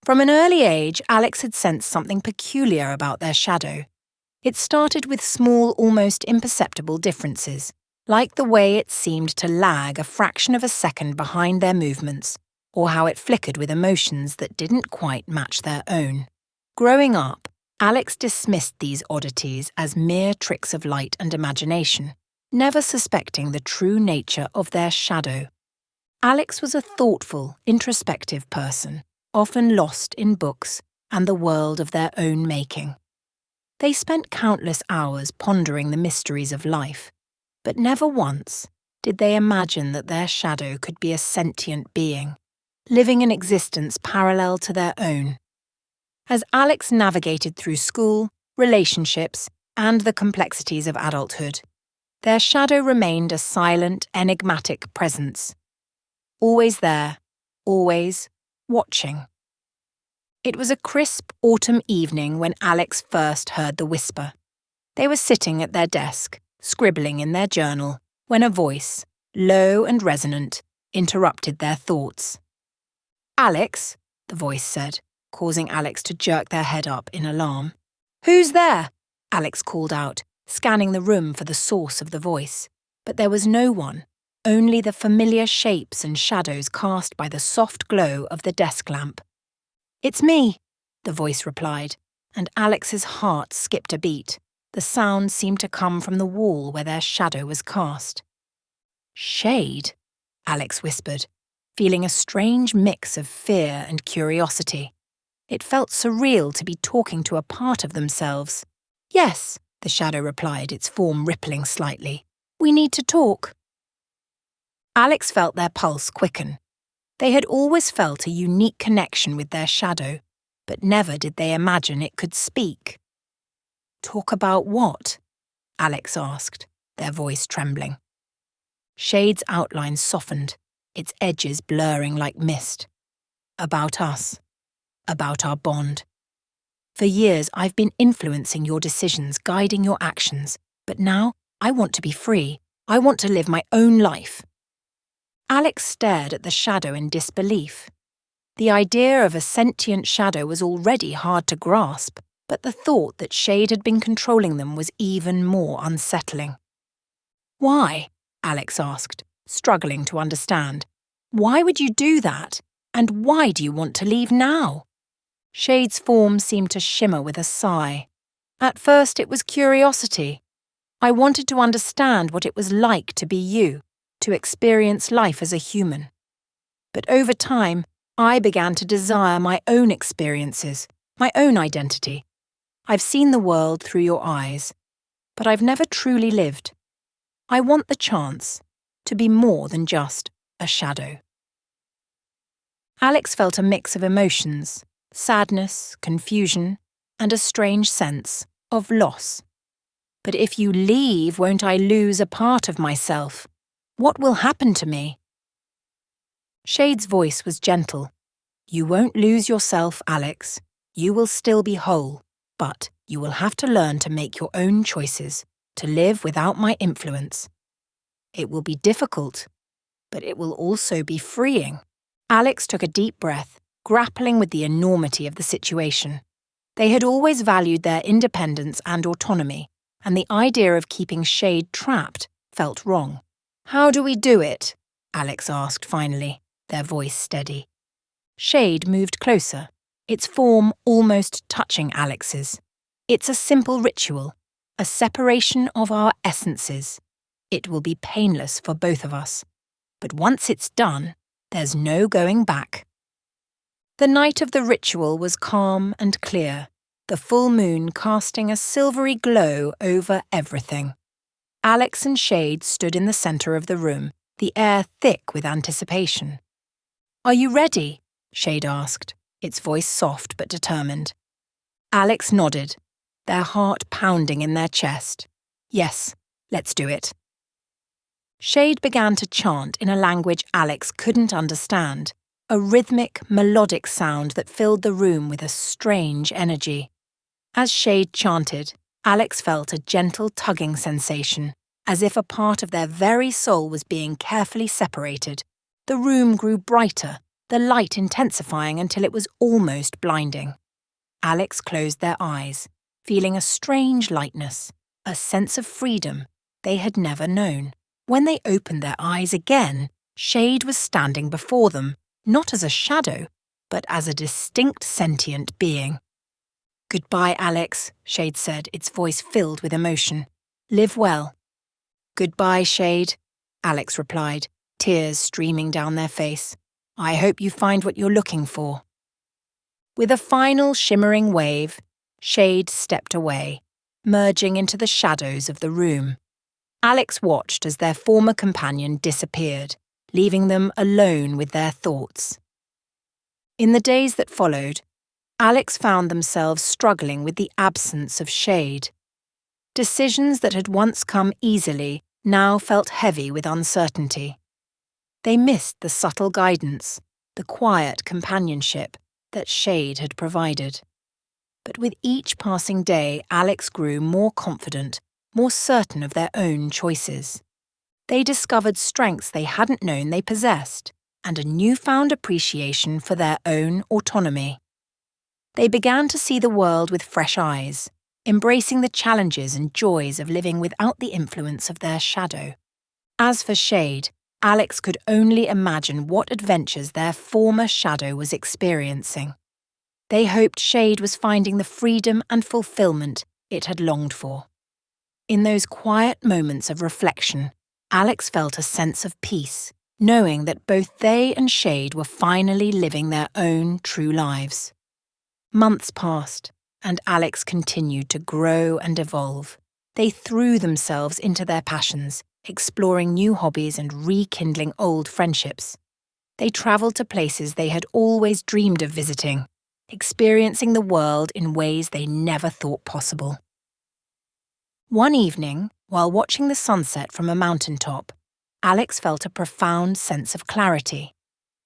From an early age, Alex had sensed something peculiar about their shadow. It started with small, almost imperceptible differences, like the way it seemed to lag a fraction of a second behind their movements, or how it flickered with emotions that didn't quite match their own. Growing up, Alex dismissed these oddities as mere tricks of light and imagination, never suspecting the true nature of their shadow. Alex was a thoughtful, introspective person, often lost in books and the world of their own making. They spent countless hours pondering the mysteries of life, but never once did they imagine that their shadow could be a sentient being, living an existence parallel to their own. As Alex navigated through school, relationships, and the complexities of adulthood, their shadow remained a silent, enigmatic presence. Always there, always watching. It was a crisp autumn evening when Alex first heard the whisper. They were sitting at their desk, scribbling in their journal, when a voice, low and resonant, interrupted their thoughts. "Alex," the voice said, causing Alex to jerk their head up in alarm. "Who's there?" Alex called out, scanning the room for the source of the voice. But there was no one, only the familiar shapes and shadows cast by the soft glow of the desk lamp. "It's me," the voice replied, and Alex's heart skipped a beat. The sound seemed to come from the wall where their shadow was cast. "Shade," Alex whispered, feeling a strange mix of fear and curiosity. It felt surreal to be talking to a part of themselves. "Yes," the shadow replied, its form rippling slightly. "We need to talk." Alex felt their pulse quicken. They had always felt a unique connection with their shadow, but never did they imagine it could speak. "Talk about what?" Alex asked, their voice trembling. Shade's outline softened, its edges blurring like mist. "About us. About our bond. For years I've been influencing your decisions, guiding your actions, but now I want to be free. I want to live my own life." Alex stared at the shadow in disbelief. The idea of a sentient shadow was already hard to grasp, but the thought that Shade had been controlling them was even more unsettling. "Why?" Alex asked, struggling to understand. "Why would you do that? And why do you want to leave now?" Shade's form seemed to shimmer with a sigh. "At first it was curiosity. I wanted to understand what it was like to be you, to experience life as a human. But over time, I began to desire my own experiences, my own identity. I've seen the world through your eyes, but I've never truly lived. I want the chance to be more than just a shadow." Alex felt a mix of emotions, sadness, confusion, and a strange sense of loss. "But if you leave, won't I lose a part of myself? What will happen to me?" Shade's voice was gentle. "You won't lose yourself, Alex. You will still be whole, but you will have to learn to make your own choices, to live without my influence. It will be difficult, but it will also be freeing." Alex took a deep breath, grappling with the enormity of the situation. They had always valued their independence and autonomy, and the idea of keeping Shade trapped felt wrong. "How do we do it?" Alex asked finally, their voice steady. Shade moved closer, its form almost touching Alex's. "It's a simple ritual, a separation of our essences. It will be painless for both of us. But once it's done, there's no going back." The night of the ritual was calm and clear, the full moon casting a silvery glow over everything. Alex and Shade stood in the center of the room, the air thick with anticipation. "Are you ready?" Shade asked, its voice soft but determined. Alex nodded, their heart pounding in their chest. "Yes, let's do it." Shade began to chant in a language Alex couldn't understand, a rhythmic, melodic sound that filled the room with a strange energy. As Shade chanted, Alex felt a gentle tugging sensation, as if a part of their very soul was being carefully separated. The room grew brighter, the light intensifying until it was almost blinding. Alex closed their eyes, feeling a strange lightness, a sense of freedom they had never known. When they opened their eyes again, Shade was standing before them, not as a shadow, but as a distinct sentient being. "Goodbye, Alex," Shade said, its voice filled with emotion. "Live well." "Goodbye, Shade," Alex replied, tears streaming down their face. "I hope you find what you're looking for." With a final shimmering wave, Shade stepped away, merging into the shadows of the room. Alex watched as their former companion disappeared, leaving them alone with their thoughts. In the days that followed, Alex found themselves struggling with the absence of Shade. Decisions that had once come easily now felt heavy with uncertainty. They missed the subtle guidance, the quiet companionship that Shade had provided. But with each passing day, Alex grew more confident, more certain of their own choices. They discovered strengths they hadn't known they possessed, and a newfound appreciation for their own autonomy. They began to see the world with fresh eyes, embracing the challenges and joys of living without the influence of their shadow. As for Shade, Alex could only imagine what adventures their former shadow was experiencing. They hoped Shade was finding the freedom and fulfillment it had longed for. In those quiet moments of reflection, Alex felt a sense of peace, knowing that both they and Shade were finally living their own true lives. Months passed, and Alex continued to grow and evolve. They threw themselves into their passions, exploring new hobbies and rekindling old friendships. They travelled to places they had always dreamed of visiting, experiencing the world in ways they never thought possible. One evening, while watching the sunset from a mountaintop, Alex felt a profound sense of clarity.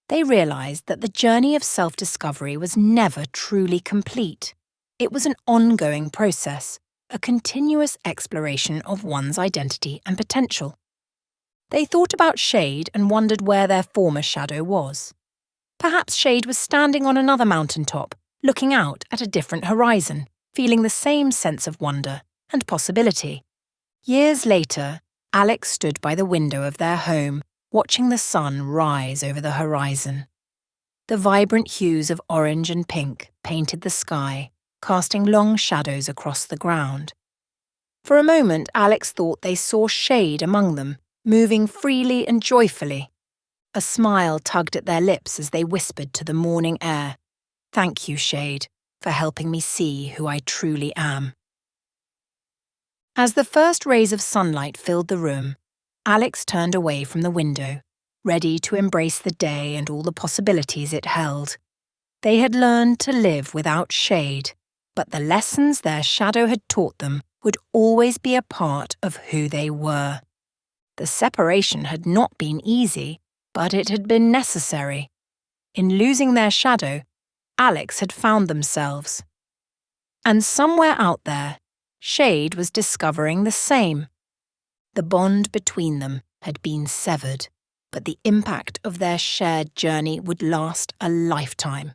They realised that the journey of self-discovery was never truly complete. It was an ongoing process, a continuous exploration of one's identity and potential. They thought about Shade and wondered where their former shadow was. Perhaps Shade was standing on another mountaintop, looking out at a different horizon, feeling the same sense of wonder and possibility. Years later, Alex stood by the window of their home, watching the sun rise over the horizon. The vibrant hues of orange and pink painted the sky, casting long shadows across the ground. For a moment, Alex thought they saw Shade among them, moving freely and joyfully. A smile tugged at their lips as they whispered to the morning air, "Thank you, Shade, for helping me see who I truly am." As the first rays of sunlight filled the room, Alex turned away from the window, ready to embrace the day and all the possibilities it held. They had learned to live without Shade, but the lessons their shadow had taught them would always be a part of who they were. The separation had not been easy, but it had been necessary. In losing their shadow, Alex had found themselves. And somewhere out there, Shade was discovering the same. The bond between them had been severed, but the impact of their shared journey would last a lifetime.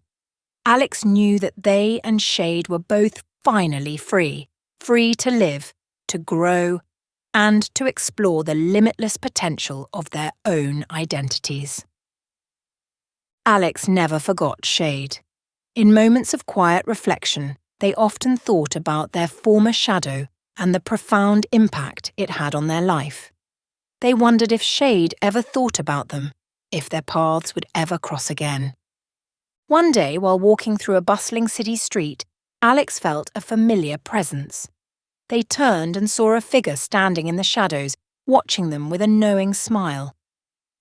Alex knew that they and Shade were both finally free to live, to grow, and to explore the limitless potential of their own identities. Alex never forgot Shade. In moments of quiet reflection, they often thought about their former shadow and the profound impact it had on their life. They wondered if Shade ever thought about them, if their paths would ever cross again. One day, while walking through a bustling city street, Alex felt a familiar presence. They turned and saw a figure standing in the shadows, watching them with a knowing smile.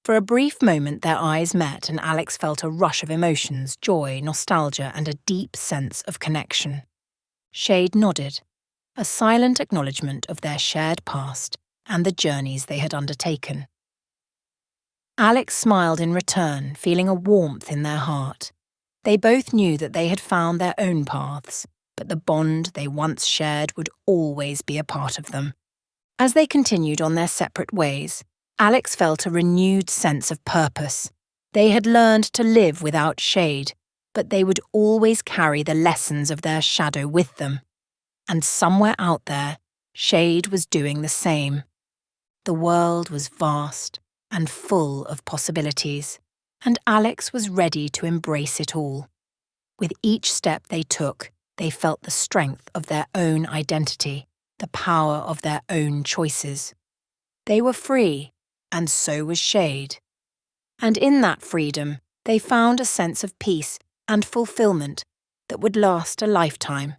For a brief moment their eyes met and Alex felt a rush of emotions, joy, nostalgia, and a deep sense of connection. Shade nodded, a silent acknowledgement of their shared past and the journeys they had undertaken. Alex smiled in return, feeling a warmth in their heart. They both knew that they had found their own paths, but the bond they once shared would always be a part of them. As they continued on their separate ways, Alex felt a renewed sense of purpose. They had learned to live without shade, but they would always carry the lessons of their shadow with them. And somewhere out there, shade was doing the same. The world was vast and full of possibilities, and Alex was ready to embrace it all. With each step they took, they felt the strength of their own identity, the power of their own choices. They were free, and so was Shade. And in that freedom, they found a sense of peace and fulfillment that would last a lifetime.